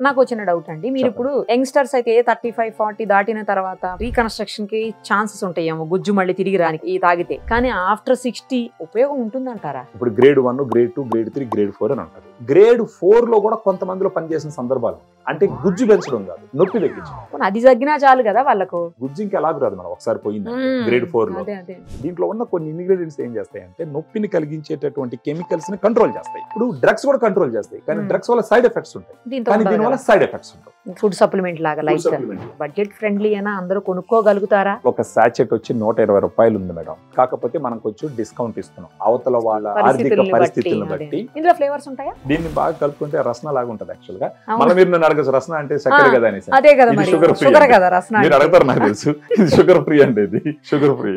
నాకు వచ్చిన డౌట్ అండి, మీరు ఇప్పుడు యంగ్స్టర్స్ అయితే 35-40 దాటిన తర్వాత రీకన్స్ట్రక్షన్ కి ఛాన్సెస్ ఉంటాయేమో, గుజ్జు మళ్ళీ తిరిగి రానికి ఈ తాగితే, కానీ ఆఫ్టర్ 60 ఉపయోగం ఉంటుందంటారా? ఇప్పుడు గ్రేడ్ 1, గ్రేడ్ 2, గ్రేడ్ 3, గ్రేడ్ 4 అని అంటారు. గ్రేడ్ 4 లో కూడా కొంతమందిలో పనిచేసిన సందర్భాలు, అంటే గుజ్జు పెంచడం కాదు, నొప్పి తగ్గించడం. అది తగ్గినా చాలు కదా వాళ్ళకు. గుజ్జు ఇంకా ఎలాగ రాదు మనం ఒకసారి పోయింది గ్రేడ్ 4 లో. దీంట్లో ఉన్న కొన్ని ఇంగ్రీడియంట్స్ ఏం చేస్తాయంటే నొప్పిని కలిగించేటటువంటి కెమికల్స్ ని కంట్రోల్ చేస్తాయి. ఇప్పుడు డ్రగ్స్ కూడా కంట్రోల్ చేస్తాయి, కానీ డ్రగ్స్ వల్ల సైడ్ ఎఫెక్ట్స్ ఉంటాయి, కానీ దీనివల్ల సైడ్ ఎఫెక్ట్స్ ఉంటాయి. ఫుడ్ సప్లిమెంట్ లాగా లైక్ బడ్జెట్ ఫ్రెండ్లీ అయినా అందరూ కొనుక్కోగలుగుతారా? ఒక సాచెట్ వచ్చి 120 రూపాయలు ఉంది మేడం, కాకపోతే మనం కొంచెం డిస్కౌంట్ ఇస్తున్నాం అవతల వాళ్ళ ఆర్థిక పరిస్థితులను బట్టి. ఇందులో ఫ్లేవర్స్ ఉంటాయా? దీన్ని బాగా కలుపుకుంటే రసన లాగా ఉంటది. యాక్చువల్ గా మళ్ళీ మీరు నన్ను అడగచ్చు రసన అంటే చక్కెర కదా అని. అదే కదా, షుగర్ కదా రసన. మీరు అడుగుతారు నాకు తెలుసు, ఇది షుగర్ ఫ్రీ అంటే, ఇది షుగర్ ఫ్రీ.